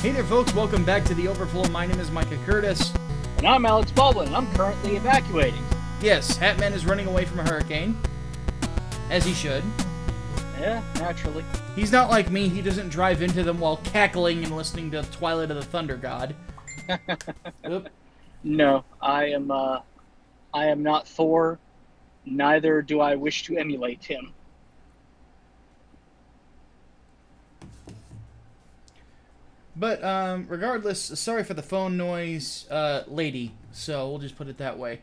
Hey there, folks. Welcome back to the Overflow. My name is Micah Curtis. And I'm Alex Baldwin, and I'm currently evacuating. Yes, Hatman is running away from a hurricane. As he should. Yeah, naturally. He's not like me. He doesn't drive into them while cackling and listening to Twilight of the Thunder God. No, I am not Thor. Neither do I wish to emulate him. But, regardless, sorry for the phone noise, lady. So, we'll just put it that way.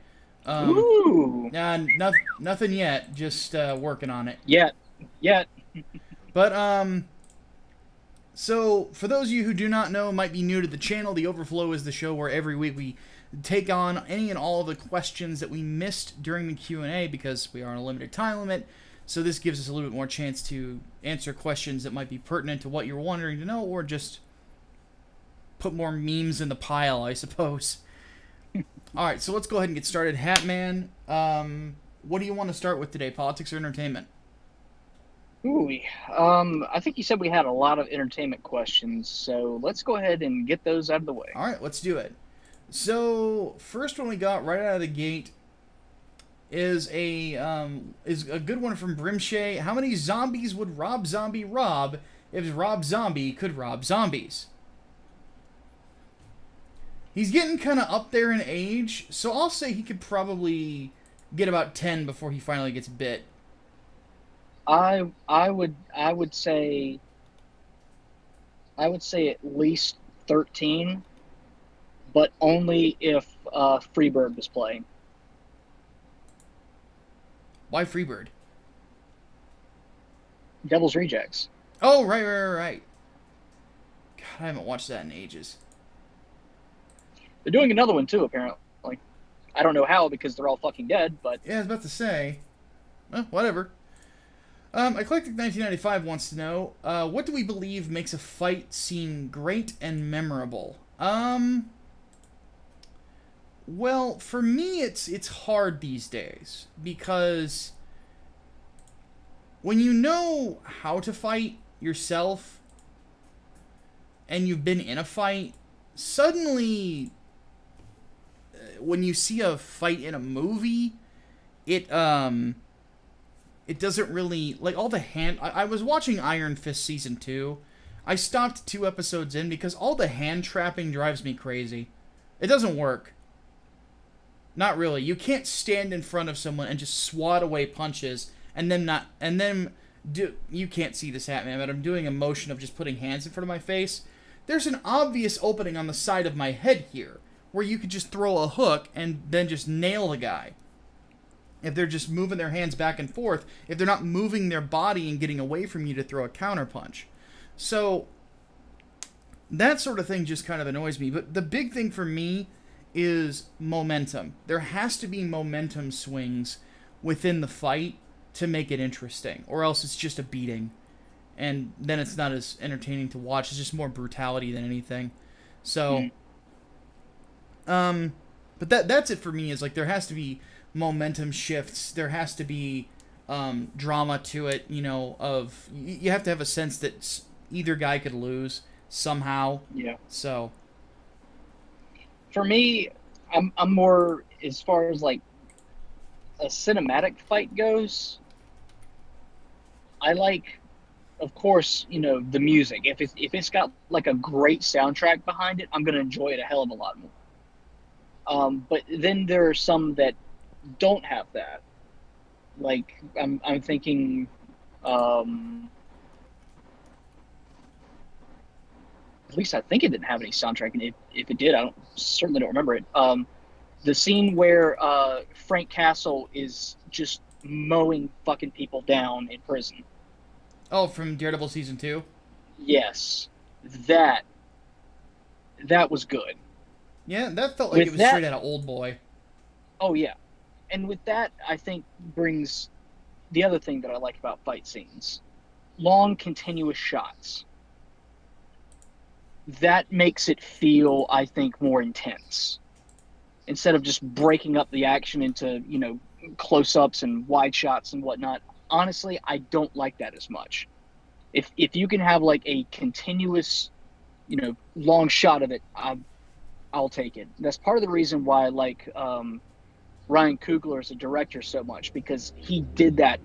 Ooh! Nothing yet. Just, working on it. Yet. But, so, for those of you who do not know, might be new to the channel, The Overflow is the show where every week we take on any and all of the questions that we missed during the Q&A because we are on a limited time limit. So this gives us a little bit more chance to answer questions that might be pertinent to what you're wanting to know, or just put more memes in the pile, I suppose. Alright, so let's go ahead and get started. Hatman, what do you want to start with today? Politics or entertainment? Ooh, I think you said we had a lot of entertainment questions, so let's go ahead and get those out of the way. Alright, let's do it. So, first one we got right out of the gate is a good one from Brimshay. How many zombies would Rob Zombie rob if Rob Zombie could rob zombies? He's getting kind of up there in age, so I'll say he could probably get about 10 before he finally gets bit. I would say at least 13, but only if Freebird was playing. Why Freebird? Devil's Rejects. Oh, right. God, I haven't watched that in ages. They're doing another one too, apparently. I don't know how because they're all fucking dead, but yeah, I was about to say. Well, whatever. Eclectic 1995 wants to know, what do we believe makes a fight scene great and memorable? Well, for me, it's hard these days, because when you know how to fight yourself, and you've been in a fight, suddenly, when you see a fight in a movie, it doesn't really, like, all the hand... I was watching Iron Fist Season 2. I stopped 2 episodes in because all the hand trapping drives me crazy. It doesn't work. Not really. You can't stand in front of someone and just swat away punches and then you can't see this, Hatman, but I'm doing a motion of just putting hands in front of my face. There's an obvious opening on the side of my head here where you could just throw a hook and then just nail the guy. If they're just moving their hands back and forth, if they're not moving their body and getting away from you to throw a counterpunch. So, that sort of thing just kind of annoys me. But the big thing for me is momentum. There has to be momentum swings within the fight to make it interesting, or else it's just a beating. And then it's not as entertaining to watch. It's just more brutality than anything. So, but that's it for me, is like there has to be momentum shifts. There has to be drama to it, you know, of you have to have a sense that either guy could lose somehow. Yeah. So for me, I'm more, as far as like a cinematic fight goes, I like, of course, you know, the music. If it's got like a great soundtrack behind it, I'm gonna enjoy it a hell of a lot more. But then there are some that don't have that. Like I'm thinking, at least I think it didn't have any soundtrack, and if it did, I certainly don't remember it. The scene where Frank Castle is just mowing fucking people down in prison. Oh, from Daredevil Season 2? Yes. That was good. Yeah, that felt like it was straight out of Old Boy. Oh, yeah. And with that, I think brings the other thing that I like about fight scenes. Long, continuous shots. That makes it feel, I think, more intense. Instead of just breaking up the action into, you know, close-ups and wide shots and whatnot. Honestly, I don't like that as much. If you can have, like, a continuous long shot of it, I'll take it. That's part of the reason why I like Ryan Coogler as a director so much, because he did that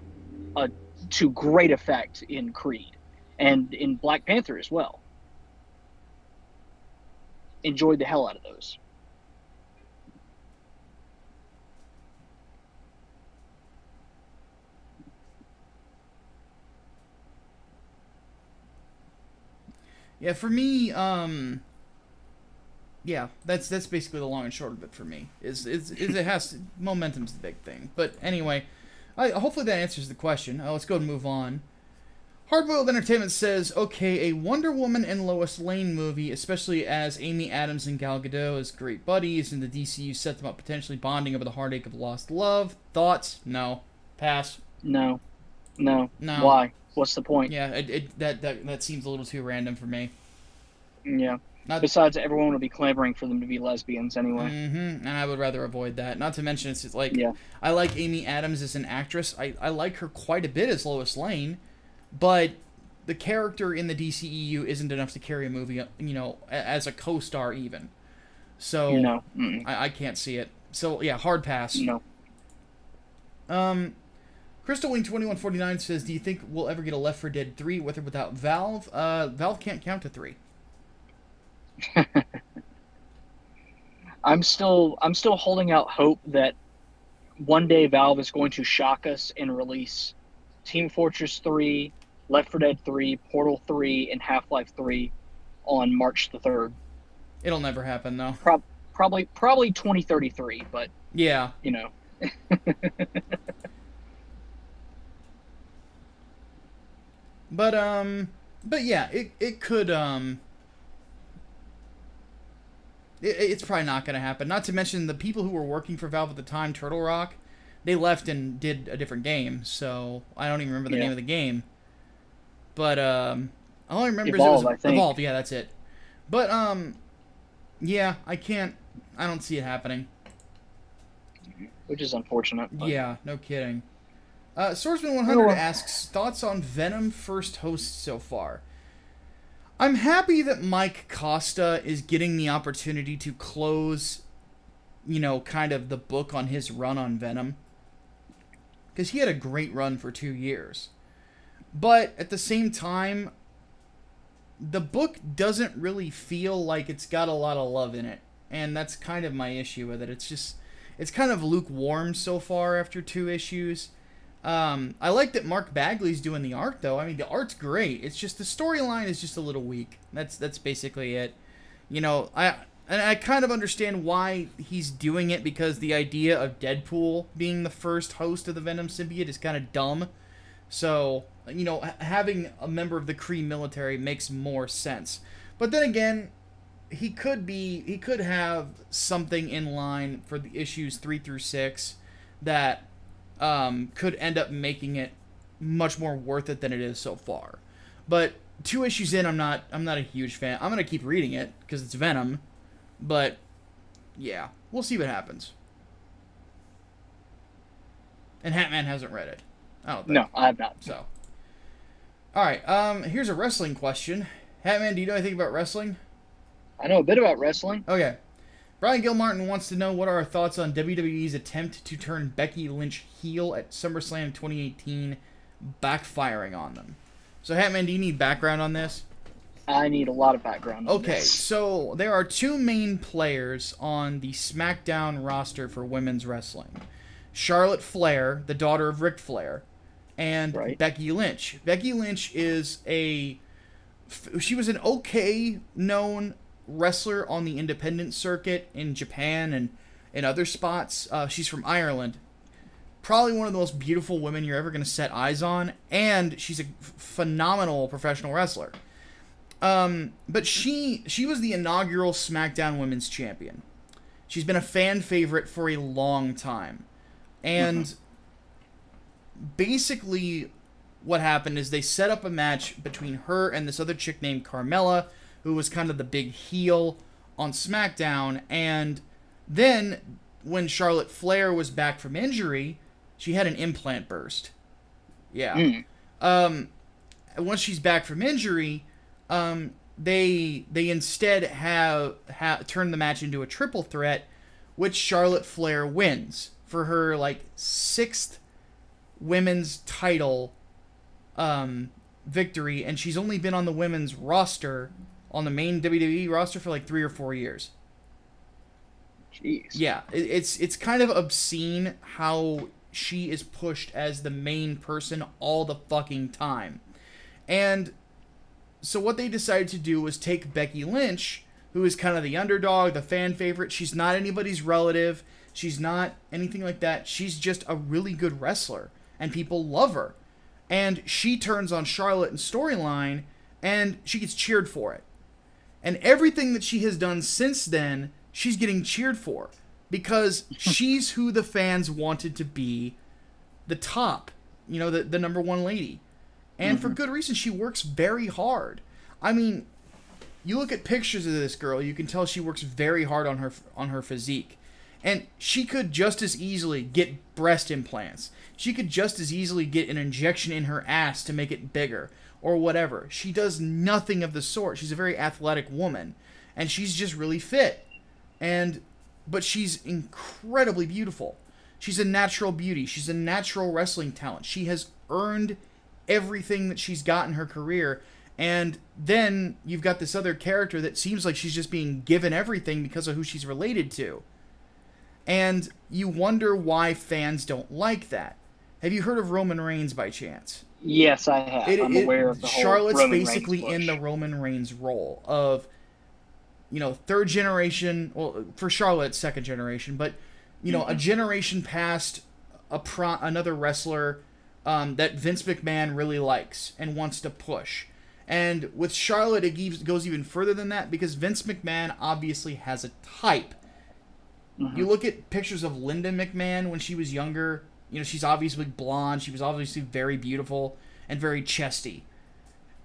to great effect in Creed and in Black Panther as well. Enjoyed the hell out of those. Yeah, for me, yeah, that's basically the long and short of it for me. Is it has momentum's the big thing. But anyway, hopefully that answers the question. Let's go and move on. Hardboiled Entertainment says, okay, a Wonder Woman and Lois Lane movie, especially as Amy Adams and Gal Gadot as great buddies, and the DCU set them up potentially bonding over the heartache of lost love. Thoughts? No. Pass. No. Why? What's the point? Yeah, that seems a little too random for me. Yeah. Besides, everyone will be clamoring for them to be lesbians anyway. Mm-hmm. And I would rather avoid that. Not to mention, it's like, yeah. I like Amy Adams as an actress. I like her quite a bit as Lois Lane, but the character in the DCEU isn't enough to carry a movie, as a co-star even. So, no. I can't see it. So, yeah, hard pass. No. Crystal Wing 2149 says, do you think we'll ever get a Left 4 Dead 3 with or without Valve? Valve can't count to 3. I'm still holding out hope that one day Valve is going to shock us and release Team Fortress 3, Left 4 Dead 3, Portal 3, and Half-Life 3 on March the 3rd. It'll never happen, though. Probably 2033, but yeah, But yeah, it could, it's probably not going to happen. Not to mention the people who were working for Valve at the time, Turtle Rock, they left and did a different game, so I don't even remember the name of the game. But, all I remember Evolve, is it was Evolve, yeah, that's it. But, yeah, I don't see it happening. Which is unfortunate. But... yeah, no kidding. Swordsman100 asks, thoughts on Venom first host so far? I'm happy that Mike Costa is getting the opportunity to close, kind of the book on his run on Venom. Because he had a great run for 2 years. But at the same time, the book doesn't really feel like it's got a lot of love in it. And that's kind of my issue with it. It's kind of lukewarm so far after 2 issues. I like that Mark Bagley's doing the art, though. I mean, the art's great. It's just the storyline is just a little weak. That's basically it. I kind of understand why he's doing it, because the idea of Deadpool being the first host of the Venom symbiote is kind of dumb. So, having a member of the Kree military makes more sense. But then again, he could have something in line for the issues 3 through 6 that could end up making it much more worth it than it is so far. But 2 issues in, I'm not a huge fan. I'm gonna keep reading it because it's Venom, but yeah, we'll see what happens. And Hatman hasn't read it. I don't think. No, I have not. So, all right. Here's a wrestling question. Hatman, do you know anything about wrestling? I know a bit about wrestling. Okay. Brian Gilmartin wants to know what are our thoughts on WWE's attempt to turn Becky Lynch heel at SummerSlam 2018 backfiring on them. So, Hatman, do you need background on this? I need a lot of background on Okay, this. so there are 2 main players on the SmackDown roster for women's wrestling. Charlotte Flair, the daughter of Ric Flair, and Becky Lynch. Becky Lynch is she was an okay known wrestler on the independent circuit in Japan and in other spots. She's from Ireland. Probably one of the most beautiful women you're ever going to set eyes on, and she's a phenomenal professional wrestler. But she was the inaugural SmackDown Women's Champion. She's been a fan favorite for a long time. And basically what happened is they set up a match between her and this other chick named Carmella, who was kind of the big heel on SmackDown. And then when Charlotte Flair was back from injury, she had an implant burst. Yeah. Once she's back from injury, they instead have turned the match into a triple threat, which Charlotte Flair wins for her like 6th women's title victory, and she's only been on the women's roster, on the main WWE roster, for like 3 or 4 years. Jeez. Yeah, it's kind of obscene how she is pushed as the main person all the fucking time. And so what they decided to do was take Becky Lynch, who is kind of the underdog, the fan favorite. She's not anybody's relative. She's not anything like that. She's just a really good wrestler, and people love her. And she turns on Charlotte in storyline, and she gets cheered for it. And everything that she has done since then, she's getting cheered for. Because she's who the fans wanted to be the top. You know, the number one lady. And for good reason. She works very hard. I mean, you look at pictures of this girl, you can tell she works very hard on her physique. And she could just as easily get breast implants. She could just as easily get an injection in her ass to make it bigger, or whatever. She does nothing of the sort. She's a very athletic woman, and she's just really fit. But she's incredibly beautiful. She's a natural beauty. She's a natural wrestling talent. She has earned everything that she's got in her career. And then you've got this other character that seems like she's just being given everything because of who she's related to. And you wonder why fans don't like that. Have you heard of Roman Reigns by chance? Yes, I have. I'm aware of the whole Charlotte's Roman basically Reigns push. in the Roman Reigns role of, you know, 3rd generation. Well, for Charlotte, 2nd generation, but you know, a generation past another wrestler that Vince McMahon really likes and wants to push. And with Charlotte, it goes even further than that, because Vince McMahon obviously has a type. You look at pictures of Linda McMahon when she was younger. You know, she's obviously blonde. She was obviously very beautiful and very chesty.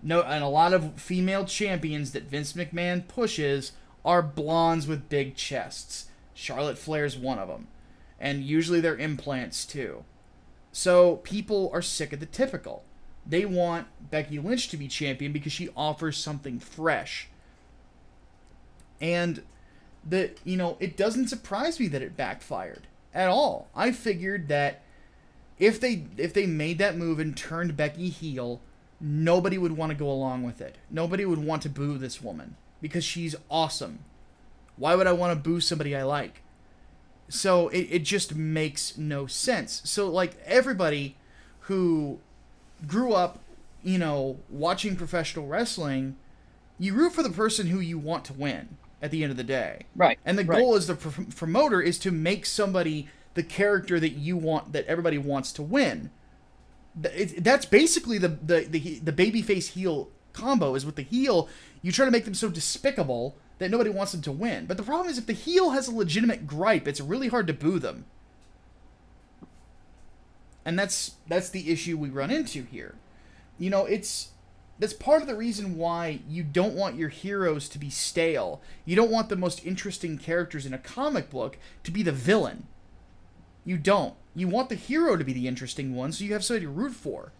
No, and a lot of female champions that Vince McMahon pushes are blondes with big chests. Charlotte Flair's one of them. And usually they're implants too. So people are sick of the typical. They want Becky Lynch to be champion because she offers something fresh. And it doesn't surprise me that it backfired at all. I figured that if they made that move and turned Becky heel, nobody would want to go along with it. Nobody would want to boo this woman because she's awesome. Why would I want to boo somebody I like? So it just makes no sense. So like everybody who grew up, you know, watching professional wrestling, you root for the person who you want to win at the end of the day. Right. And the goal as the promoter is to make somebody the character that you want, that everybody wants to win. That's basically the babyface heel combo. Is with the heel, you try to make them so despicable that nobody wants them to win. But the problem is, if the heel has a legitimate gripe, it's really hard to boo them. And that's the issue we run into here. You know, that's part of the reason why you don't want your heroes to be stale. You don't want the most interesting characters in a comic book to be the villain. You don't. You want the hero to be the interesting one, so you have somebody to root for.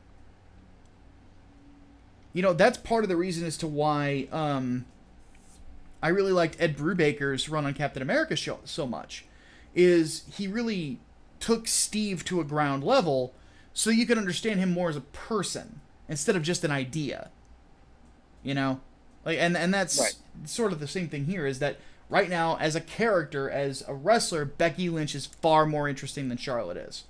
You know, that's part of the reason as to why I really liked Ed Brubaker's run on Captain America show so much. Is he really took Steve to a ground level so you could understand him more as a person instead of just an idea. You know? Like and that's right. Sort of the same thing here, is that right now, as a character, as a wrestler, Becky Lynch is far more interesting than Charlotte is.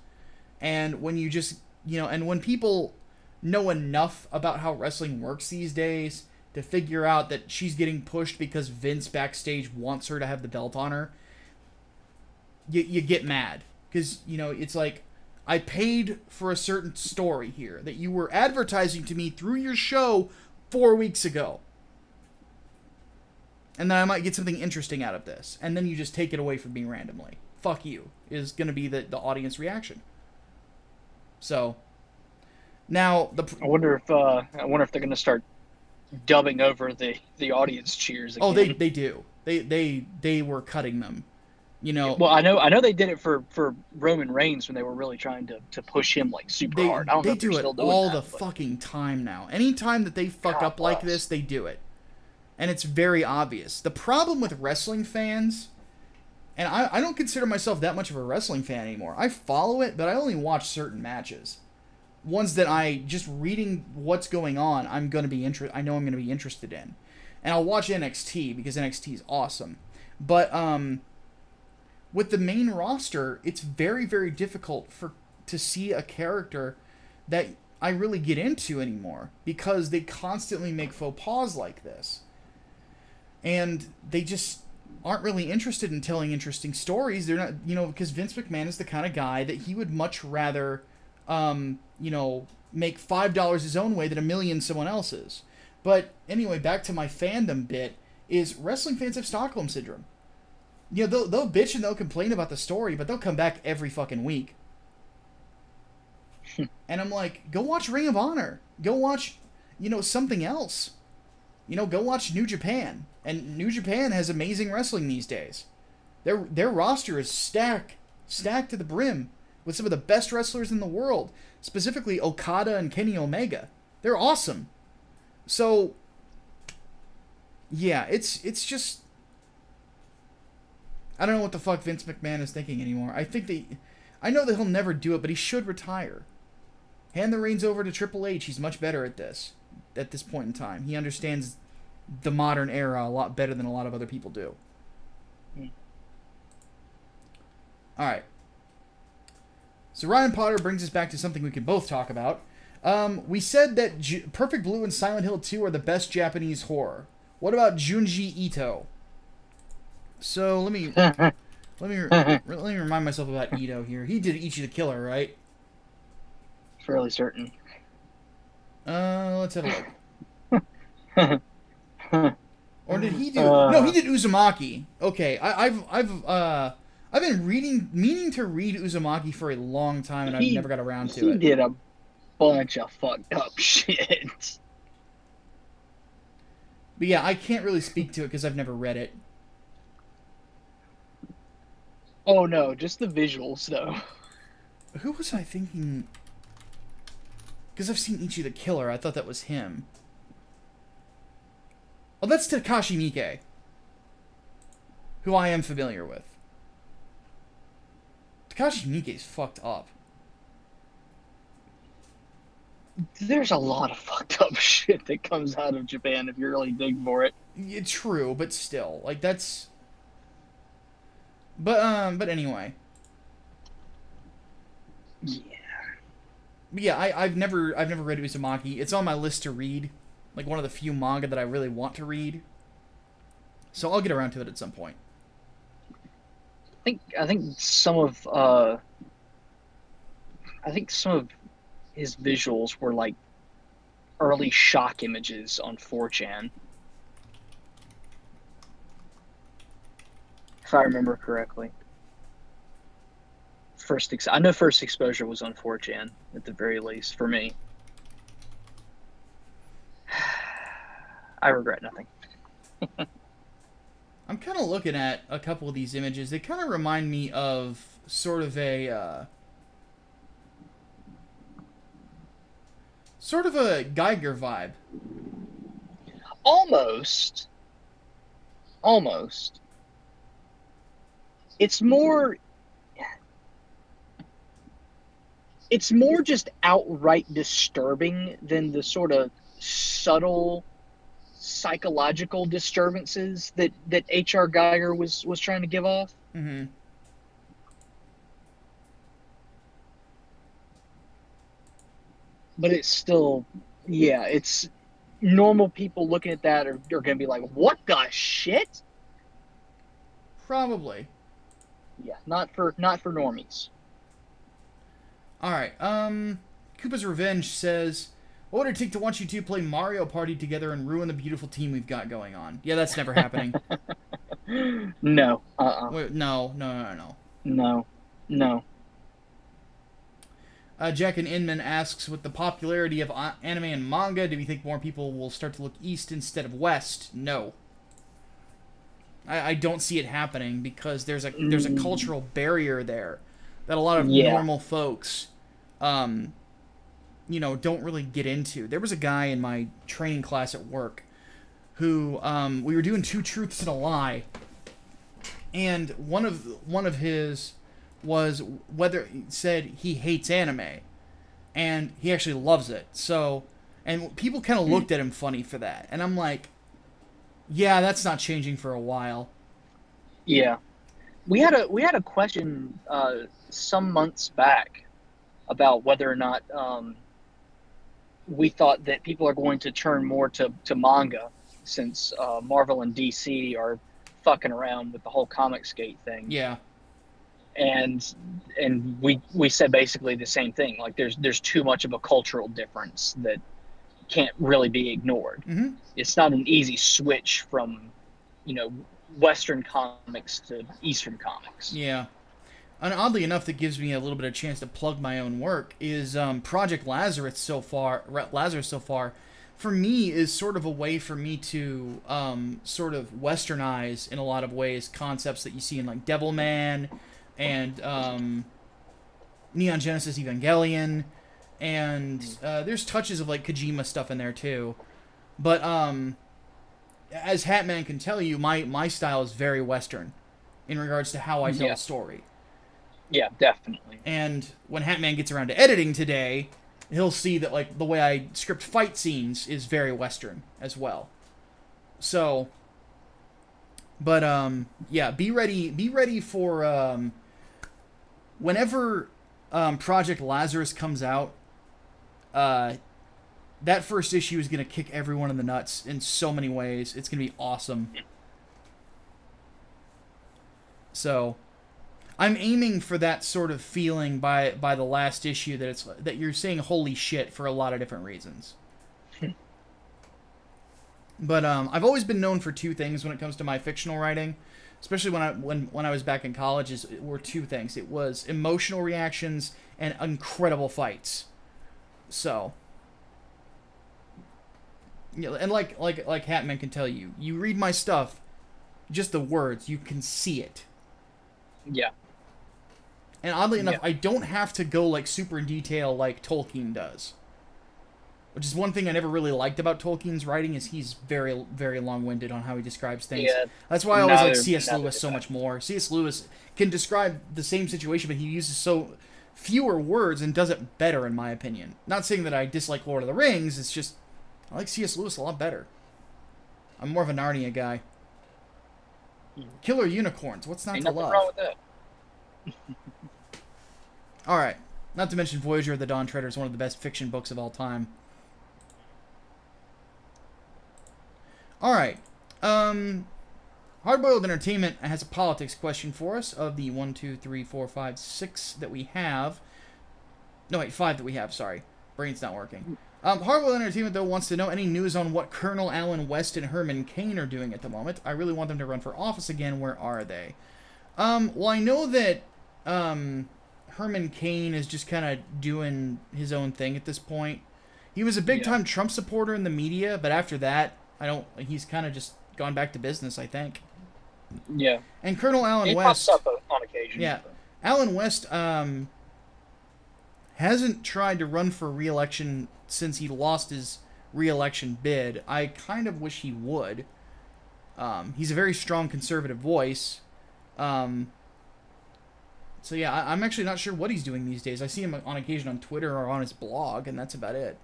And when you just, you know, and when people know enough about how wrestling works these days to figure out that she's getting pushed because Vince backstage wants her to have the belt on her, you get mad. Because, you know, it's like, I paid for a certain story here that you were advertising to me through your show 4 weeks ago. And then I might get something interesting out of this. And then you just take it away from me randomly. Fuck you, is going to be the audience reaction. So, now I wonder if they're going to start dubbing over the audience cheers again. Oh, they do. They were cutting them. You know. Well, I know they did it for Roman Reigns when they were really trying to push him like super hard. I don't know if they're still doing all that, the fucking time now. Anytime that they fuck up like this, they do it. And it's very obvious. The problem with wrestling fans, and I don't consider myself that much of a wrestling fan anymore. I follow it, but I only watch certain matches. Ones that I, just reading what's going on, I know I'm going to be interested in. And I'll watch NXT, because NXT is awesome. But, with the main roster, it's very, very difficult to see a character that I really get into anymore, because they constantly make faux pas like this. And they just aren't really interested in telling interesting stories. They're not, because Vince McMahon is the kind of guy that he would much rather, make $5 his own way than $1 million someone else's. But anyway, back to my fandom bit, is wrestling fans have Stockholm Syndrome. They'll bitch and they'll complain about the story, but they'll come back every fucking week. And I'm like, go watch Ring of Honor. Go watch, something else. Go watch New Japan. And New Japan has amazing wrestling these days. Their roster is stacked to the brim with some of the best wrestlers in the world. Specifically Okada and Kenny Omega. They're awesome. So, yeah, it's just... I don't know what the fuck Vince McMahon is thinking anymore. I know that he'll never do it, but he should retire. Hand the reins over to Triple H. He's much better at this point in time. He understands the modern era a lot better than a lot of other people do. Alright. So Ryan Potter brings us back to something we can both talk about. We said that Perfect Blue and Silent Hill 2 are the best Japanese horror. What about Junji Ito? So let me remind myself about Ito here. He did Ichi the Killer, right? Fairly certain. Let's have a look. Or did he do? No, he did Uzumaki. Okay, I've been meaning to read Uzumaki for a long time, and I've never got around to it. He did a bunch of fucked up shit. But yeah, I can't really speak to it because I've never read it. Oh no, just the visuals though. Who was I thinking? Because I've seen Ichi the Killer. I thought that was him. Oh, that's Takashi Miike, who I am familiar with. Takashi Miike's fucked up. There's a lot of fucked up shit that comes out of Japan if you really dig for it. Yeah, true, but still, like that's. But anyway. Yeah. But yeah, I've never read Uzumaki. It's on my list to read, like one of the few manga that I really want to read. So I'll get around to it at some point. I think some of his visuals were like early shock images on 4chan. If I remember correctly. I know first exposure was on 4chan, at the very least, for me. I regret nothing. I'm kind of looking at a couple of these images. They kind of remind me of sort of a Geiger vibe. Almost. It's more just outright disturbing than the sort of subtle psychological disturbances that H.R. Geiger was trying to give off. Mm-hmm. But it's still, yeah, it's normal people looking at that are going to be like, what the shit? Probably. Yeah, not for normies. Alright, Koopa's Revenge says, what would it take to watch you two play Mario Party together and ruin the beautiful team we've got going on? Yeah, that's never happening. No. Wait, no. No. Jack and Inman asks, with the popularity of anime and manga, do we think more people will start to look east instead of west? No. I don't see it happening because there's a cultural barrier there that a lot of normal folks, don't really get into. There was a guy in my training class at work who we were doing Two Truths and a Lie, and one of his was whether he said he hates anime, and he actually loves it. So, and people kind of looked at him funny for that, and I'm like, yeah, that's not changing for a while. Yeah, we had a question some months back about whether or not we thought that people are going to turn more to manga, since Marvel and DC are fucking around with the whole Comicsgate thing. Yeah. And we said basically the same thing. Like there's too much of a cultural difference that can't really be ignored. Mm-hmm. It's not an easy switch from, Western comics to Eastern comics. Yeah. And oddly enough, that gives me a little bit of chance to plug my own work, is Project Lazarus so far, for me, is sort of a way for me to sort of westernize, in a lot of ways, concepts that you see in, like, Devilman and Neon Genesis Evangelion, and there's touches of, like, Kojima stuff in there, too. But, as Hatman can tell you, my style is very Western in regards to how I tell a story. Yeah, definitely. And when Hatman gets around to editing today, he'll see that, like, the way I script fight scenes is very Western as well. So, but, yeah, be ready for, whenever, Project Lazarus comes out, that first issue is going to kick everyone in the nuts in so many ways. It's going to be awesome. So, I'm aiming for that sort of feeling by the last issue, that you're saying holy shit for a lot of different reasons. But I've always been known for two things when it comes to my fictional writing, especially when I was back in college. Were two things. It was emotional reactions and incredible fights. So, yeah, and like Hatman can tell you, you read my stuff, just the words, you can see it. Yeah. And oddly enough, I don't have to go, like, super in detail like Tolkien does. Which is one thing I never really liked about Tolkien's writing, is he's very, very long-winded on how he describes things. Yeah, that's why I always like C.S. Lewis so much more. C.S. Lewis can describe the same situation, but he uses so fewer words and does it better, in my opinion. Not saying that I dislike Lord of the Rings, it's just I like C.S. Lewis a lot better. I'm more of a Narnia guy. Killer unicorns, what's not to love? Ain't nothing wrong with that. Alright, not to mention Voyager of the Dawn Treader is one of the best fiction books of all time. Alright, Hardboiled Entertainment has a politics question for us of the 1, 2, 3, 4, 5, 6 that we have. No, wait, 5 that we have, sorry. Brain's not working. Hardboiled Entertainment, though, wants to know any news on what Colonel Alan West and Herman Cain are doing at the moment. I really want them to run for office again. Where are they? Well, I know that Herman Cain is just kind of doing his own thing at this point. He was a big-time Trump supporter in the media, but after that, he's kind of just gone back to business, I think. Yeah. And Colonel Alan West... He pops up on occasion. Yeah. Alan West hasn't tried to run for re-election since he lost his re-election bid. I kind of wish he would. He's a very strong conservative voice. So yeah, I'm actually not sure what he's doing these days. I see him on occasion on Twitter or on his blog, and that's about it.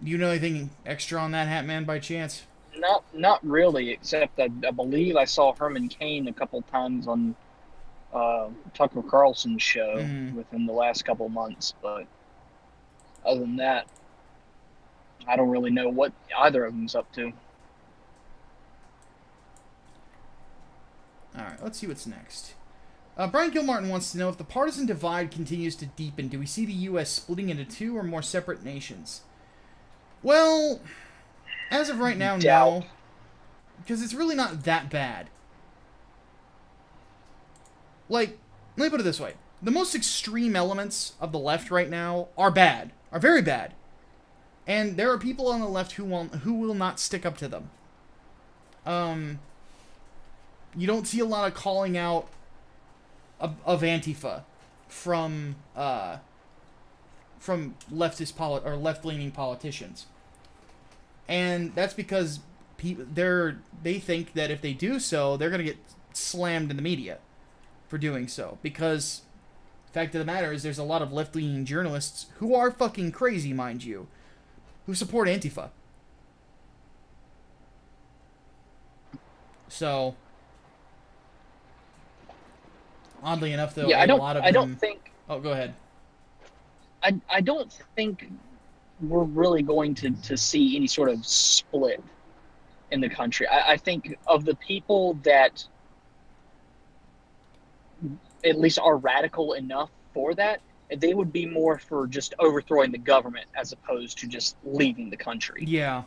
Do you know anything extra on that, Hatman, by chance? Not really, except I believe I saw Herman Cain a couple times on Tucker Carlson's show within the last couple months, but other than that, I don't really know what either of them's up to. Alright, let's see what's next. Brian Gilmartin wants to know, if the partisan divide continues to deepen, do we see the U.S. splitting into two or more separate nations? Well, as of right now, no. Because it's really not that bad. Like, let me put it this way. The most extreme elements of the left right now are bad. Are very bad. And there are people on the left who will not stick up to them. You don't see a lot of calling out of Antifa from from left-leaning politicians, and that's because they think that if they do so, they're gonna get slammed in the media for doing so. Because the fact of the matter is, there's a lot of left-leaning journalists who are fucking crazy, mind you, who support Antifa. So, oddly enough, though, yeah, a lot of them... don't think. Oh, go ahead. I don't think we're really going to see any sort of split in the country. I think of the people that at least are radical enough for that, they would be more for just overthrowing the government as opposed to just leaving the country. Yeah.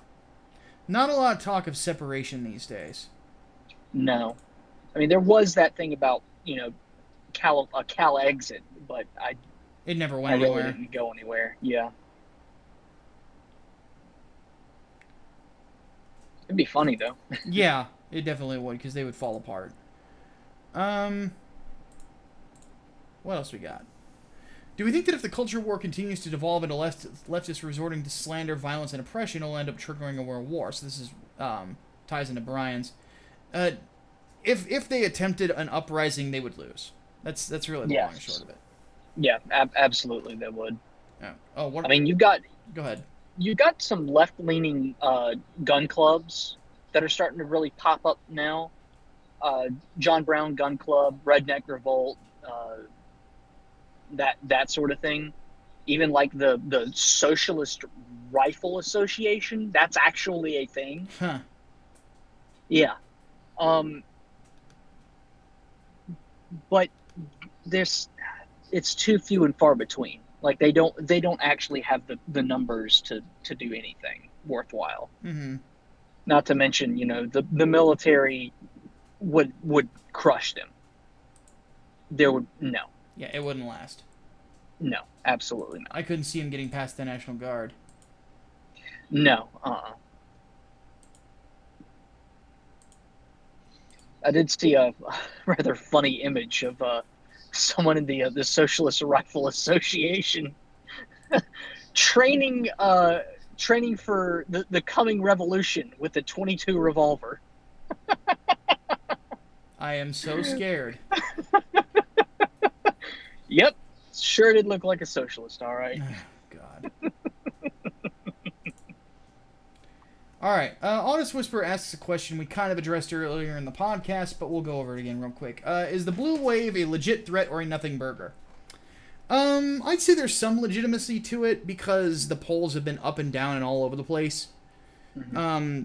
Not a lot of talk of separation these days. No. I mean, there was that thing about, Cal exit, but it never I went really anywhere. didn't go anywhere. Yeah. It'd be funny, though. Yeah, it definitely would, because they would fall apart. What else we got? Do we think that if the culture war continues to devolve into leftists resorting to slander, violence, and oppression, it'll end up triggering a world war? So this is ties into Brian's. If they attempted an uprising, they would lose. That's really the long and short of it. Yeah, absolutely, they would. Yeah. Oh, what? I mean, you've got... Go ahead. You got some left-leaning gun clubs that are starting to really pop up now. John Brown Gun Club, Redneck Revolt, that sort of thing. Even like the Socialist Rifle Association, that's actually a thing. Huh. Yeah. But it's too few and far between. Like they don't actually have the numbers to do anything worthwhile. Mm-hmm. Not to mention, the military would crush them. No. Yeah, it wouldn't last. No, absolutely not. I couldn't see him getting past the National Guard. No. I did see a rather funny image of someone in the Socialist Rifle Association training for the coming revolution with a .22 revolver. I am so scared. Yep, sure did look like a socialist, all right. God. All right, Honest Whisper asks a question we kind of addressed earlier in the podcast, but we'll go over it again real quick. Is the blue wave a legit threat or a nothing burger? I'd say there's some legitimacy to it because the polls have been up and down and all over the place. Mm-hmm.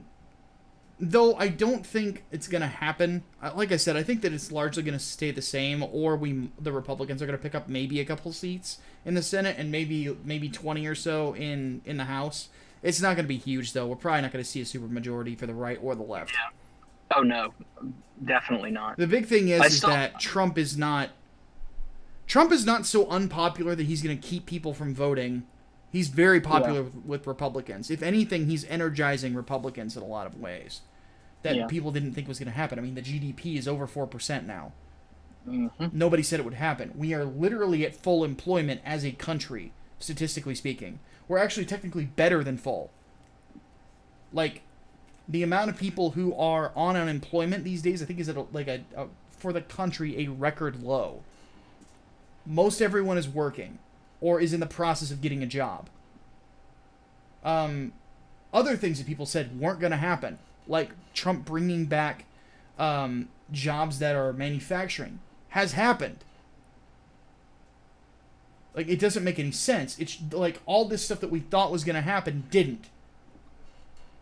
Though I don't think it's going to happen. Like I said, I think that it's largely going to stay the same, or the Republicans are going to pick up maybe a couple seats in the Senate and maybe 20 or so in the House. It's not going to be huge, though. We're probably not going to see a supermajority for the right or the left. Yeah. Oh, no. Definitely not. The big thing is that Trump is not so unpopular that he's going to keep people from voting. He's very popular with Republicans. If anything, he's energizing Republicans in a lot of ways that people didn't think was going to happen. I mean, the GDP is over 4% now. Mm-hmm. Nobody said it would happen. We are literally at full employment as a country, statistically speaking. We're actually technically better than full. Like, the amount of people who are on unemployment these days, I think, is at for the country, a record low. Most everyone is working or is in the process of getting a job. Other things that people said weren't going to happen, like Trump bringing back jobs that are manufacturing, has happened. Like, it doesn't make any sense. It's like all this stuff that we thought was going to happen didn't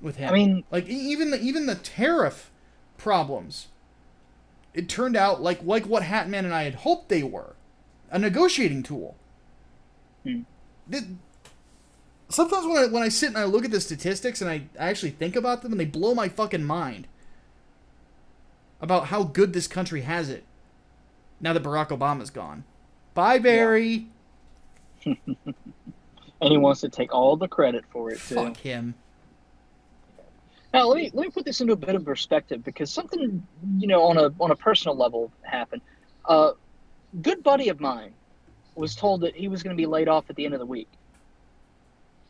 with him. I mean, like even the tariff problems, it turned out like what Hatman and I had hoped they were, a negotiating tool. Sometimes when I sit and I look at the statistics and I actually think about them, and they blow my fucking mind about how good this country has it now that Barack Obama's gone. Bye, Barry. Yeah. And he wants to take all the credit for it too. Fuck him. Now let me put this into a bit of perspective, because something on a personal level happened. A good buddy of mine was told that he was going to be laid off at the end of the week.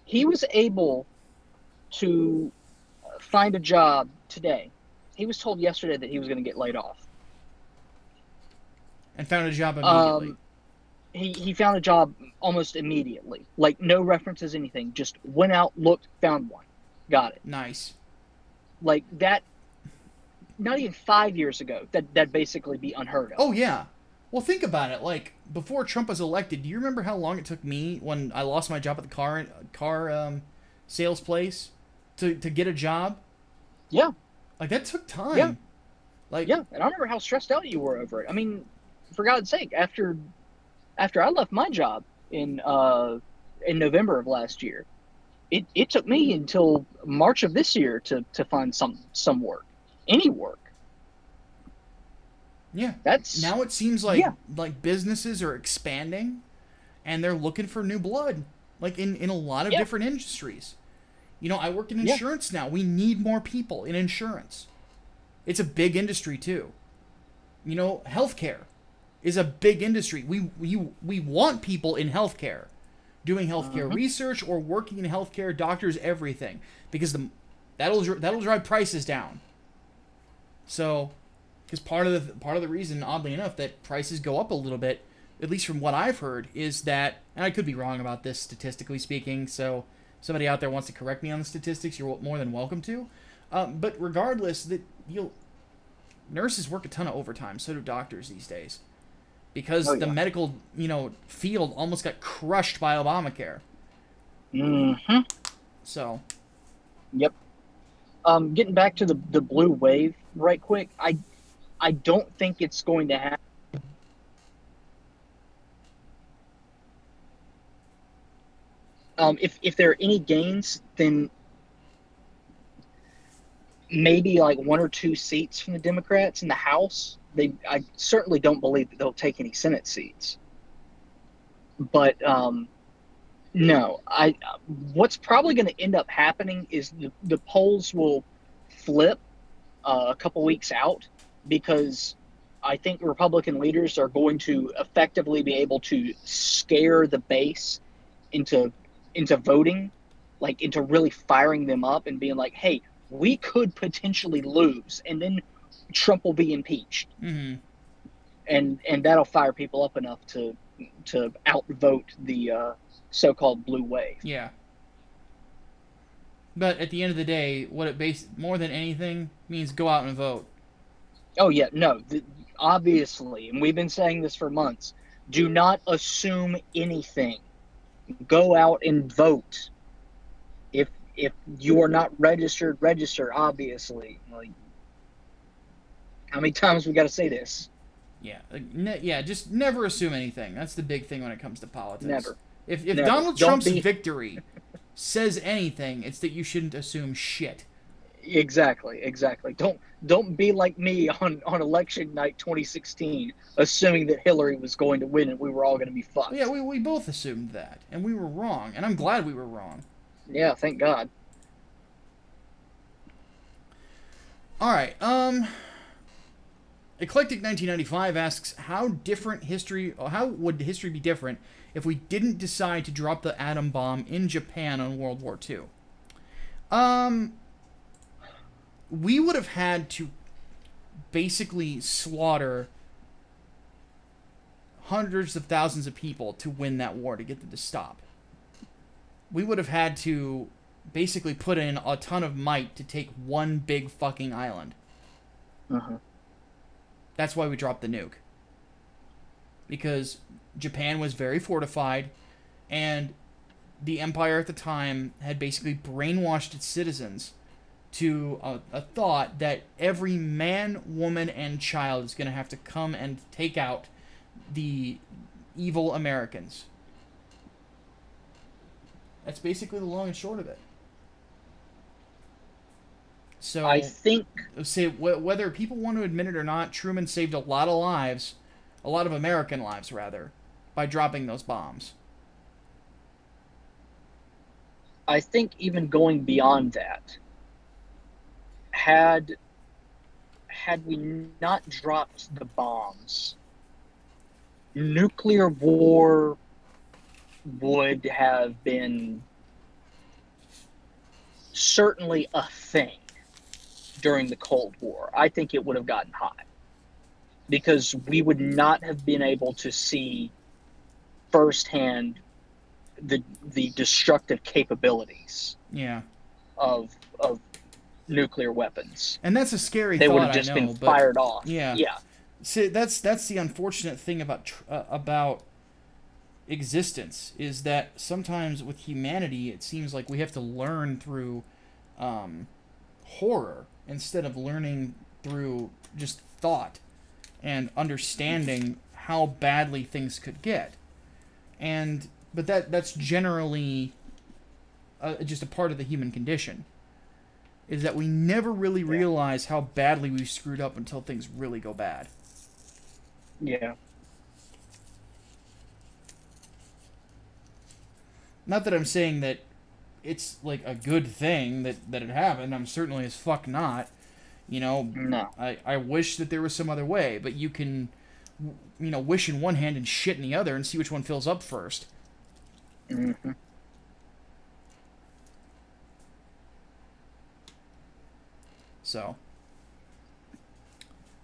he was able to find a job today. He was told yesterday that he was going to get laid off. And found a job immediately. He found a job almost immediately. Like, no references, anything. Just went out, looked, found one. Got it. Nice. Like, that, not even 5 years ago, that'd basically be unheard of. Oh, yeah. Well, think about it. Like, before Trump was elected, do you remember how long it took me when I lost my job at the car sales place to get a job? Yeah. Like, that took time. Yeah. Like, yeah, and I remember how stressed out you were over it. I mean, for God's sake, after I left my job in November of last year, it took me until March of this year to find some work, any work. Yeah. That's now it seems like like businesses are expanding, and they're looking for new blood, like in a lot of different industries. You know, I work in insurance now. We need more people in insurance. It's a big industry too. You know, healthcare is a big industry. We want people in healthcare, doing healthcare research or working in healthcare, doctors, everything, because that'll drive prices down. So, because part of the reason, oddly enough, that prices go up a little bit, at least from what I've heard, is that, and I could be wrong about this statistically speaking, so somebody out there wants to correct me on the statistics, you're more than welcome to. But regardless, nurses work a ton of overtime, so do doctors these days. Because the medical, field almost got crushed by Obamacare. Mm-hmm. So. Yep. Getting back to the blue wave right quick, I don't think it's going to happen. If there are any gains, then maybe like 1 or 2 seats from the Democrats in the House. I certainly don't believe that they'll take any Senate seats. But no, what's probably going to end up happening is the polls will flip a couple weeks out, because I think Republican leaders are going to effectively be able to scare the base into voting, like into really firing them up and being like, hey, we could potentially lose, and then Trump will be impeached. Mm-hmm. And that'll fire people up enough to outvote the so-called blue wave. Yeah. But at the end of the day, what it more than anything means go out and vote. Oh, yeah, no, obviously, and we've been saying this for months, do not assume anything. Go out and vote. If you are not registered, register, obviously. Like, how many times we got to say this? Yeah, just never assume anything. That's the big thing when it comes to politics. Never. If Never. Donald Trump's victory says anything, it's that you shouldn't assume shit. Exactly. Don't be like me on election night 2016, assuming that Hillary was going to win and we were all going to be fucked. Yeah, we both assumed that, and we were wrong, and I'm glad we were wrong. Yeah, thank God. All right, Eclectic 1995 asks, how would history be different if we didn't decide to drop the atom bomb in Japan on World War II? We would have had to basically slaughter hundreds of thousands of people to win that war, to get them to stop. We would have had to basically put in a ton of might to take one big fucking island. That's why we dropped the nuke. Because Japan was very fortified, and the Empire at the time had basically brainwashed its citizens to a thought that every man, woman, and child is going to have to come and take out the evil Americans. That's basically the long and short of it. So I think, whether people want to admit it or not, Truman saved a lot of lives, a lot of American lives, rather, by dropping those bombs. I think even going beyond that, had we not dropped the bombs, nuclear war would have been certainly a thing during the Cold War, I think it would have gotten hot. Because we would not have been able to see firsthand the destructive capabilities of nuclear weapons. And that's a scary they thought, would have just been fired off. Yeah. See, that's the unfortunate thing about existence, is that sometimes with humanity it seems like we have to learn through horror instead of learning through just thought and understanding how badly things could get. But that's generally just a part of the human condition, is that we never really realize how badly we've screwed up until things really go bad. Yeah. Not that I'm saying that it's like a good thing that it happened. I'm certainly as fuck not. You know, no. I wish that there was some other way, but you can, wish in one hand and shit in the other and see which one fills up first. Mm-hmm. So,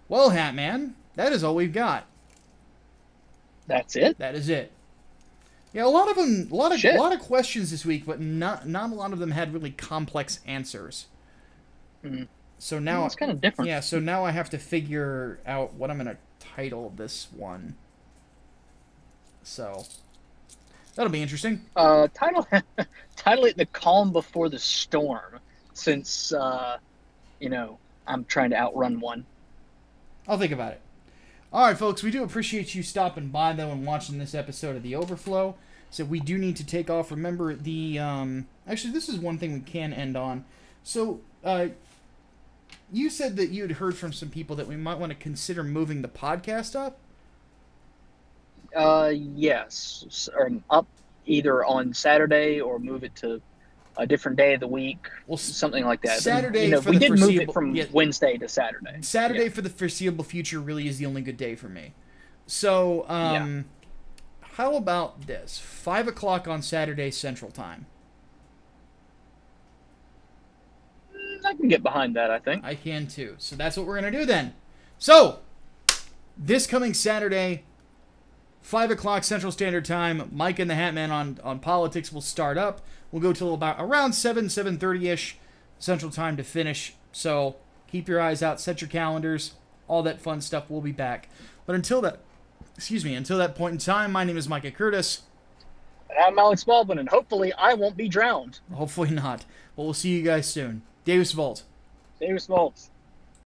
well, Hatman, that is all we've got. That's it? That is it. Yeah, a lot of questions this week, but not a lot of them had really complex answers. Mm. So now it's kind of different. Yeah, so now I have to figure out what I'm gonna title this one. So that'll be interesting. Title it "The Calm Before the Storm," since I'm trying to outrun one. I'll think about it. All right, folks, we do appreciate you stopping by, though, and watching this episode of The Overflow. So we do need to take off. Remember, actually, this is one thing we can end on. So, you said that you had heard from some people that we might want to consider moving the podcast up? Yes. Up either on Saturday or move it to a different day of the week, something like that. Saturday, we did move it from Wednesday to Saturday. Saturday for the foreseeable future really is the only good day for me. So, how about this? 5 o'clock on Saturday Central Time. I can get behind that, I think. I can too. So that's what we're going to do then. So, this coming Saturday, 5 o'clock Central Standard Time, Micah and the Hatman on politics will start up. We'll go till about around 7:30-ish Central Time to finish. So keep your eyes out, set your calendars, all that fun stuff. We'll be back. But until that point in time, my name is Micah Curtis. And I'm Alex Baldwin, and hopefully I won't be drowned. Hopefully not. But we'll see you guys soon. Deus Volt. Deus Volt.